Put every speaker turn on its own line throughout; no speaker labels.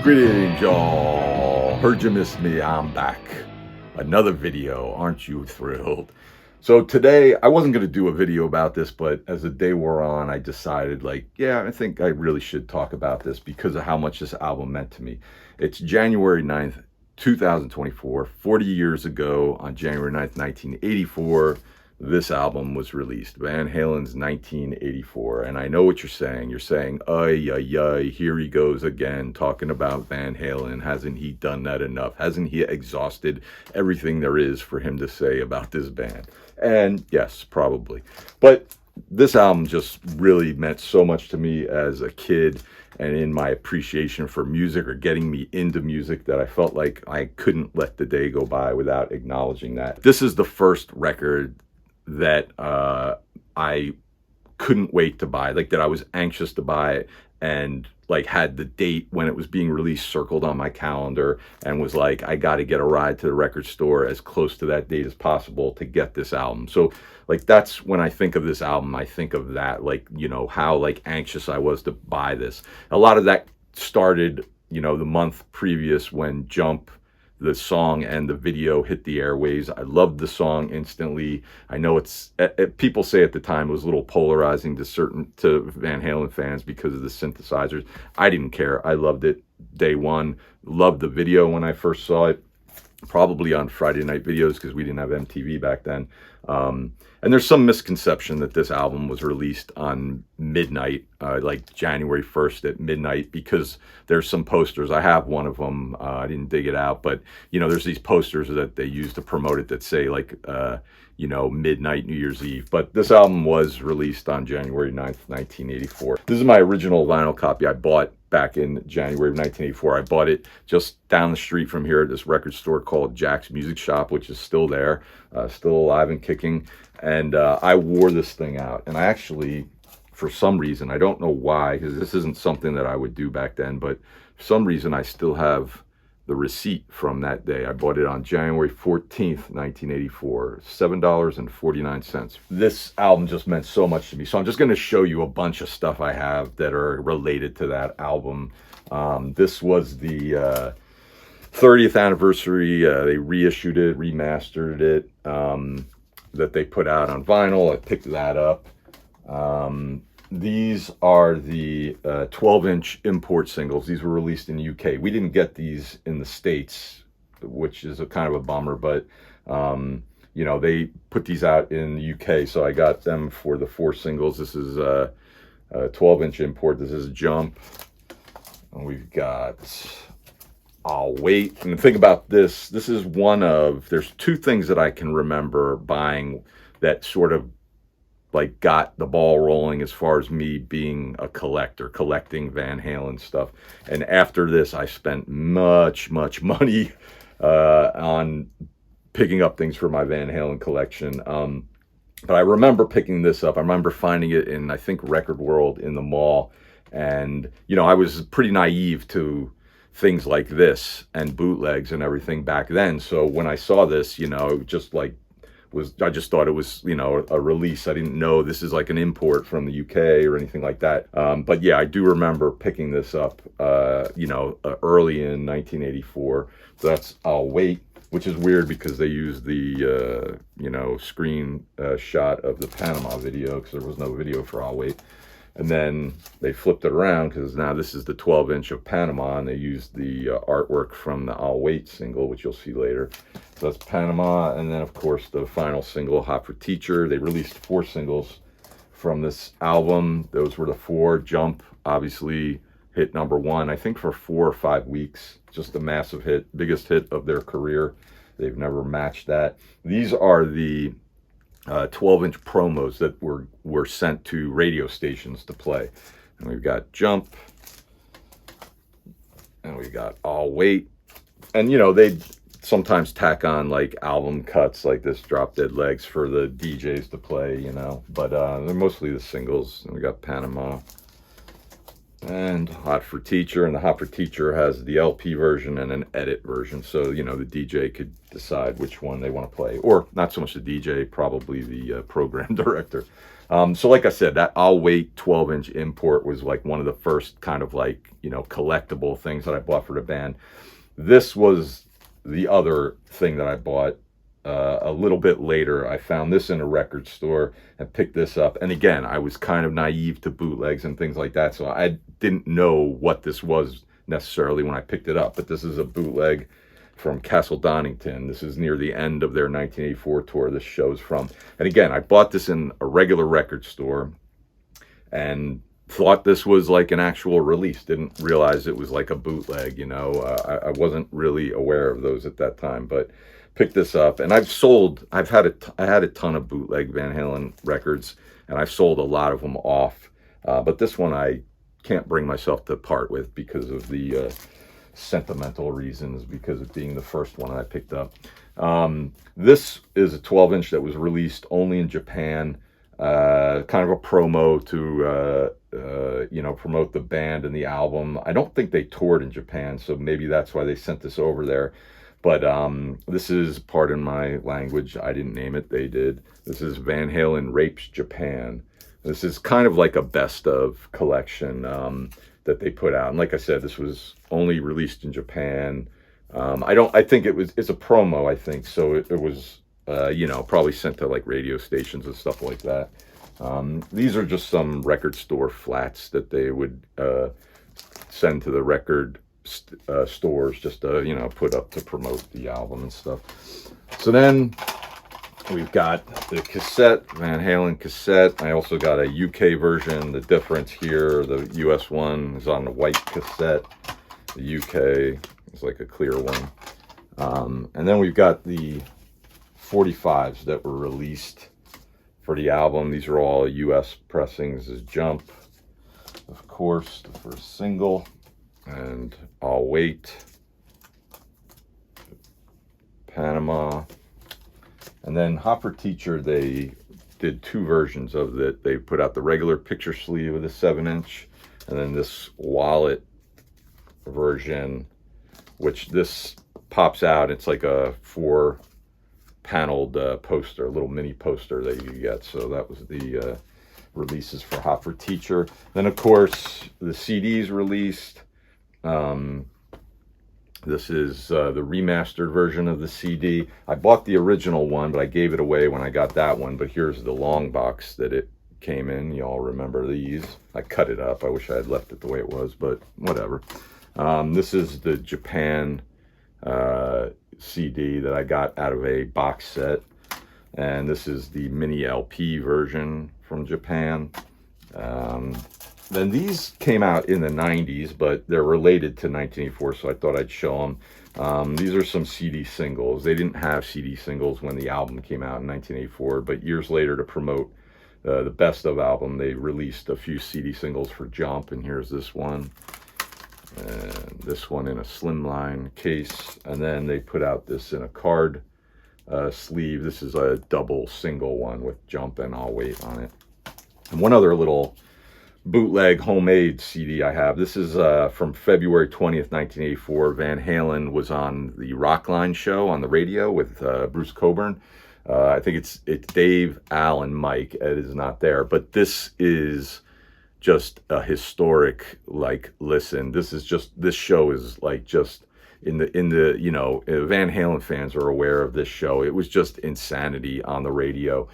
Greetings, y'all. Heard you missed me. I'm back. Another video. Aren't you thrilled? So today, I wasn't going to do a video about this, but as the day wore on, I decided, yeah, I think I really should talk about this because of how much this album meant to me. It's January 9th, 2024. 40 years ago, on January 9th, 1984, this album was released, Van Halen's 1984. And I know what you're saying. You're saying, ay, ay, ay, here he goes again, talking about Van Halen. Hasn't he done that enough? Hasn't he exhausted everything there is for him to say about this band? And yes, probably. But this album just really meant so much to me as a kid and in my appreciation for music, or getting me into music, that I felt like I couldn't let the day go by without acknowledging that. This is the first record that I couldn't wait to buy, that I was anxious to buy, and had the date when it was being released circled on my calendar, and was like, I got to get a ride to the record store as close to that date as possible to get this album. So that's when I think of this album, I think of that, how anxious I was to buy this. A lot of that started, the month previous when Jump, the song and the video, hit the airwaves. I loved the song instantly. I know people say at the time it was a little polarizing to Van Halen fans because of the synthesizers. I didn't care. I loved it day one. Loved the video when I first saw it, probably on Friday night videos because we didn't have MTV back then. And there's some misconception that this album was released on midnight, January 1st at midnight, because there's some posters. I have one of them. I didn't dig it out, but there's these posters that they use to promote it that say midnight New Year's Eve. But this album was released on January 9th, 1984. This is my original vinyl copy I bought back in January of 1984. I bought it just down the street from here at this record store called Jack's Music Shop, which is still there, still alive and kicking. And I wore this thing out. And I actually, for some reason, I don't know why, because this isn't something that I would do back then, but for some reason I still have the receipt from that day. I bought it on January 14th, 1984, $7.49. This album just meant so much to me. So I'm just going to show you a bunch of stuff I have that are related to that album. This was the 30th anniversary. They reissued it, remastered it, that they put out on vinyl. I picked that up. These are the 12-inch import singles. These were released in the UK. We didn't get these in the States, which is a kind of a bummer, but they put these out in the UK, so I got them for the 4 singles. This is a 12-inch import. This is Jump. And we've got I'll Wait. And the thing about this is there's 2 things that I can remember buying that sort of got the ball rolling as far as me being a collecting Van Halen stuff. And after this, I spent much money on picking up things for my Van Halen collection. But I remember picking this up. I remember finding it in, I think, Record World in the mall. And, I was pretty naive to things like this and bootlegs and everything back then. So when I saw this, I just thought it was, a release. I didn't know this is an import from the UK or anything like that. But yeah, I do remember picking this up, early in 1984. So that's I'll Wait, which is weird because they used the, screen shot of the Panama video because there was no video for I'll Wait. And then they flipped it around because now this is the 12-inch of Panama, and they used the artwork from the I'll Wait single, which you'll see later. So that's Panama, and then, of course, the final single, Hot for Teacher. They released 4 singles from this album. Those were the 4. Jump, obviously, hit number 1, I think, for 4 or 5 weeks. Just a massive hit, biggest hit of their career. They've never matched that. These are the 12-inch promos that were sent to radio stations to play. And we've got Jump, and we've got I'll Wait. And they'd sometimes tack on album cuts like this, Drop Dead Legs, for the DJs to play, but they're mostly the singles. And we got Panama. and Hot for Teacher. And the Hot for Teacher has the LP version and an edit version, so you know the DJ could decide which one they want to play, or not so much the DJ, probably the program director. So like I said, that I'll Wait 12-inch import was like one of the first kind of like, you know, collectible things that I bought for the band. This was the other thing that I bought a little bit later. I found this in a record store and picked this up. And again, I was kind of naive to bootlegs and things like that, so I didn't know what this was necessarily when I picked it up. But this is a bootleg from Castle Donington. This is near the end of their 1984 tour this show's from. And again, I bought this in a regular record store and thought this was like an actual release. Didn't realize it was like a bootleg, you know. I wasn't really aware of those at that time, but picked this up. And I had a ton of bootleg Van Halen records, and I've sold a lot of them off. But this one I can't bring myself to part with because of the sentimental reasons, because of being the first one I picked up. This is a 12-inch that was released only in Japan, kind of a promo to you know, promote the band and the album. I don't think they toured in Japan, so maybe that's why they sent this over there. But this is, pardon my language, I didn't name it, they did. This is Van Halen Rapes Japan. This is kind of like a best of collection that they put out. And like I said, this was only released in Japan. I think it's a promo, I think. So it was, you know, probably sent to like radio stations and stuff like that. These are just some record store flats that they would send to the record stores just to, you know, put up to promote the album and stuff. So then we've got the cassette, Van Halen cassette. I also got a UK version. The difference here, the US one is on the white cassette. The UK is like a clear one. And then we've got the 45s that were released for the album. These are all US pressings. This is Jump, of course, the first single, and I'll Wait, Panama. And then Hot for Teacher, they did two versions of it. They put out the regular picture sleeve with a 7-inch, and then this wallet version, which this pops out. It's like a 4-paneled poster, a little mini poster that you get. So that was the releases for Hot for Teacher. Then, of course, the CDs released. This is the remastered version of the CD. I bought the original one, but I gave it away when I got that one. But here's the long box that it came in. Y'all remember these? I cut it up. I wish I had left it the way it was, but whatever. This is the Japan CD that I got out of a box set. And this is the mini LP version from Japan. Then these came out in the 90s, but they're related to 1984, so I thought I'd show them. These are some CD singles. They didn't have CD singles when the album came out in 1984, but years later, to promote the Best of album, they released a few CD singles for Jump, and here's this one. And this one in a slimline case. And then they put out this in a card sleeve. This is a double single one with Jump and I'll Wait on it. And one other little bootleg homemade CD I have. This is from February 20th, 1984. Van Halen was on the Rockline show on the radio with Bruce Cockburn. I think it's Dave, Al, and Mike. Ed is not there, but this is just a historic, like, listen. This show is like just in the you know, Van Halen fans are aware of this show. It was just insanity on the radio.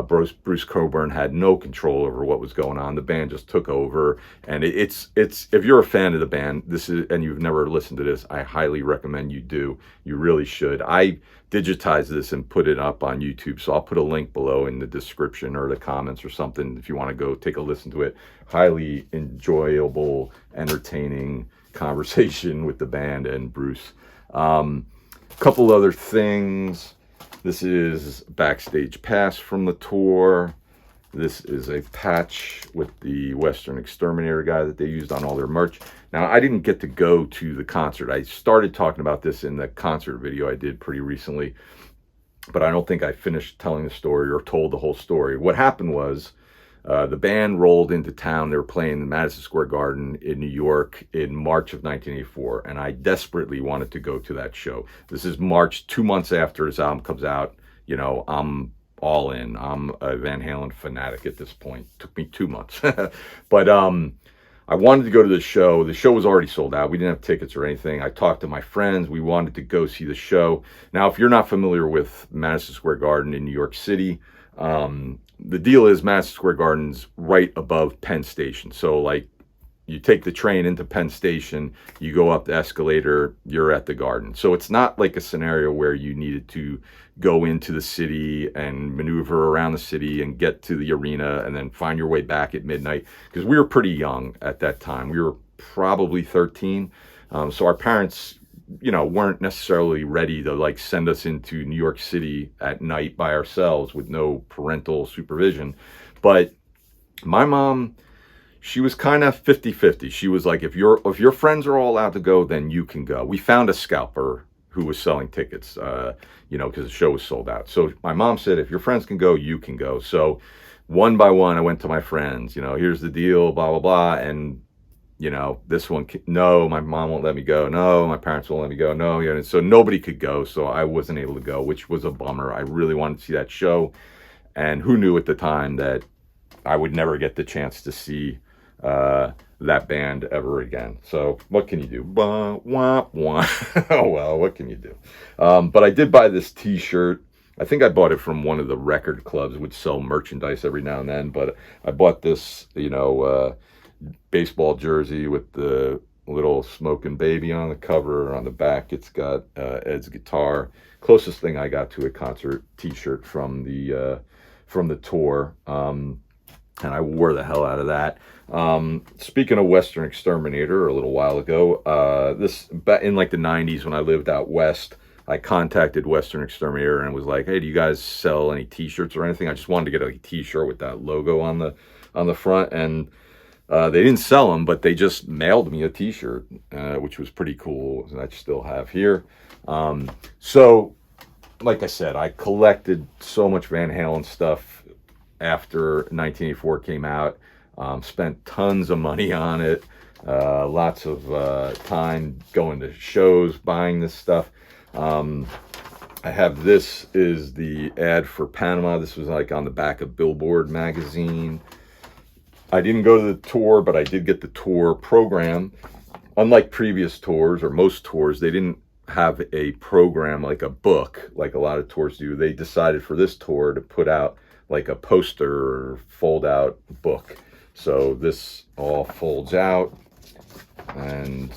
Bruce Cockburn had no control over what was going on. The band just took over, and it's if you're a fan of the band, this is, and you've never listened to this, I highly recommend you do. You really should. I digitized this and put it up on YouTube, so I'll put a link below in the description or the comments or something if you want to go take a listen to it. Highly enjoyable, entertaining conversation with the band and Bruce. Couple other things. This is backstage pass from the tour. This is a patch with the Western Exterminator guy that they used on all their merch. Now, I didn't get to go to the concert. I started talking about this in the concert video I did pretty recently, but I don't think I finished telling the story or told the whole story. What happened was, The band rolled into town. They were playing the Madison Square Garden in New York in March of 1984, and I desperately wanted to go to that show. This is March, 2 months after his album comes out. You know, I'm all in. I'm a Van Halen fanatic at this point. Took me 2 months. But I wanted to go to the show. The show was already sold out. We didn't have tickets or anything. I talked to my friends. We wanted to go see the show. Now, if you're not familiar with Madison Square Garden in New York City, the deal is Madison Square Garden's right above Penn Station. So, like, you take the train into Penn Station, you go up the escalator, you're at the Garden. So it's not like a scenario where you needed to go into the city and maneuver around the city and get to the arena and then find your way back at midnight. Because we were pretty young at that time. We were probably 13. So our parents, you know, weren't necessarily ready to like send us into New York City at night by ourselves with no parental supervision. But my mom, she was kind of 50-50. She was like, if your friends are all allowed to go, then you can go. We found a scalper who was selling tickets, you know, because the show was sold out. So my mom said, if your friends can go, you can go. So one by one, I went to my friends, you know, here's the deal, blah, blah, blah. And, you know, this one, no, my mom won't let me go. No, my parents won't let me go. No, yeah. So nobody could go. So I wasn't able to go, which was a bummer. I really wanted to see that show. And who knew at the time that I would never get the chance to see that band ever again. So what can you do? Wah, wah, wah. Oh, well, what can you do? But I did buy this t-shirt. I think I bought it from one of the record clubs, which sell merchandise every now and then. But I bought this, you know, baseball jersey with the little smoking baby on the cover. On the back, it's got Ed's guitar. Closest thing I got to a concert t-shirt from the tour. And I wore the hell out of that. Speaking of Western Exterminator, a little while ago, this back in like the 90s when I lived out west, I contacted Western Exterminator and was like, hey, do you guys sell any t-shirts or anything? I just wanted to get a t-shirt with that logo on the front. And they didn't sell them, but they just mailed me a t-shirt, which was pretty cool, and I still have here. So like I said, I collected so much Van Halen stuff after 1984 came out. Spent tons of money on it, lots of time going to shows, buying this stuff. I have, this is the ad for Panama. This was like on the back of Billboard magazine. I didn't go to the tour, but I did get the tour program. Unlike previous tours or most tours, they didn't have a program like a book like a lot of tours do. They decided for this tour to put out like a poster or fold out book. So this all folds out, and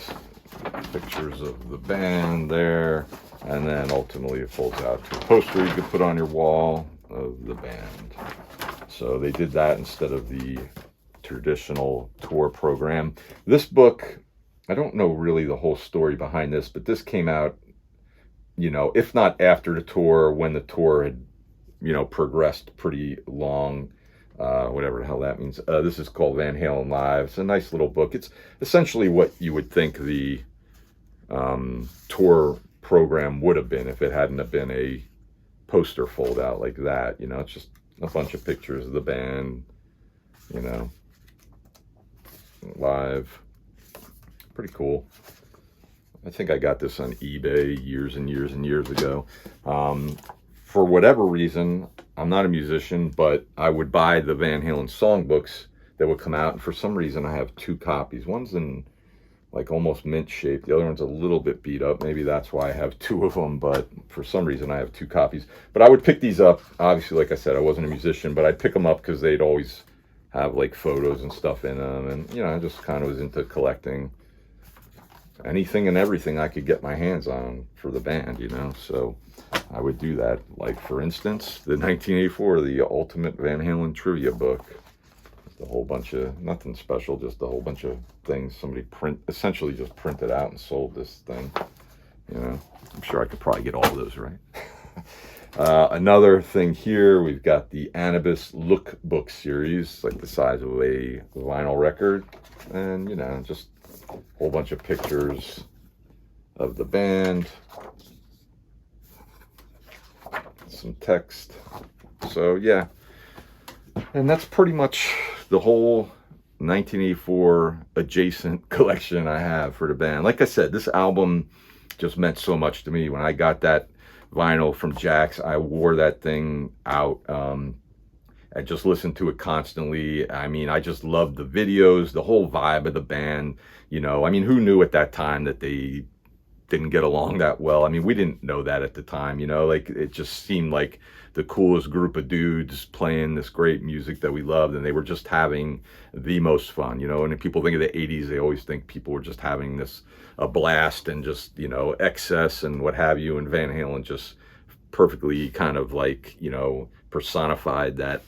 pictures of the band there, and then ultimately it folds out to a poster you could put on your wall of the band. So they did that instead of the traditional tour program. This book, I don't know really the whole story behind this, but this came out, you know, if not after the tour, when the tour had, you know, progressed pretty long, whatever the hell that means. This is called Van Halen Live. It's a nice little book. It's essentially what you would think the tour program would have been if it hadn't have been a poster fold out like that. You know, it's just a bunch of pictures of the band, you know, live. Pretty cool. I think I got this on eBay years and years and years ago. For whatever reason, I'm not a musician, but I would buy the Van Halen songbooks that would come out, and for some reason I have two copies. One's in like almost mint shape, the other one's a little bit beat up. Maybe that's why I have two of them, but for some reason I have two copies. But I would pick these up. Obviously, like I said, I wasn't a musician, but I'd pick them up because they'd always have like photos and stuff in them, and you know, I just kind of was into collecting anything and everything I could get my hands on for the band, you know. So I would do that. Like, for instance, the 1984, the Ultimate Van Halen Trivia book. Just a whole bunch of, nothing special, just a whole bunch of things. Somebody essentially just printed out and sold this thing, you know. I'm sure I could probably get all of those, right? Another thing here, we've got the Anubis Lookbook series, like the size of a vinyl record. And, you know, just a whole bunch of pictures of the band, some text. So yeah, And that's pretty much the whole 1984 adjacent collection I have for the band. Like I said, this album just meant so much to me. When I got that vinyl from Jack's, I wore that thing out. I just listened to it constantly. I mean, I just loved the videos, the whole vibe of the band. You know, I mean, who knew at that time that they didn't get along that well? I mean, we didn't know that at the time, you know, like it just seemed like the coolest group of dudes playing this great music that we loved, and they were just having the most fun, you know. And if people think of the 80s, they always think people were just having this a blast and just, you know, excess and what have you, and Van Halen just perfectly kind of like, you know, personified that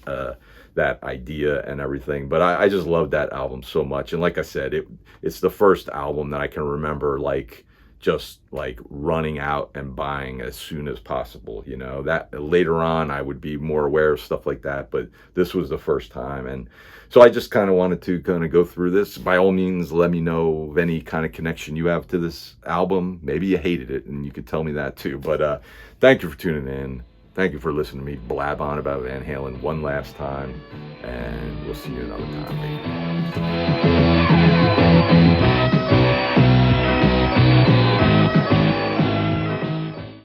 that idea and everything. But I just love that album so much. And like I said, it's the first album that I can remember like just like running out and buying as soon as possible. You know, that later on I would be more aware of stuff like that, but this was the first time. And so I just kind of wanted to kind of go through this. By all means, let me know of any kind of connection you have to this album. Maybe you hated it, and you could tell me that too. But thank you for tuning in. Thank you for listening to me blab on about Van Halen one last time, and we'll see you another time.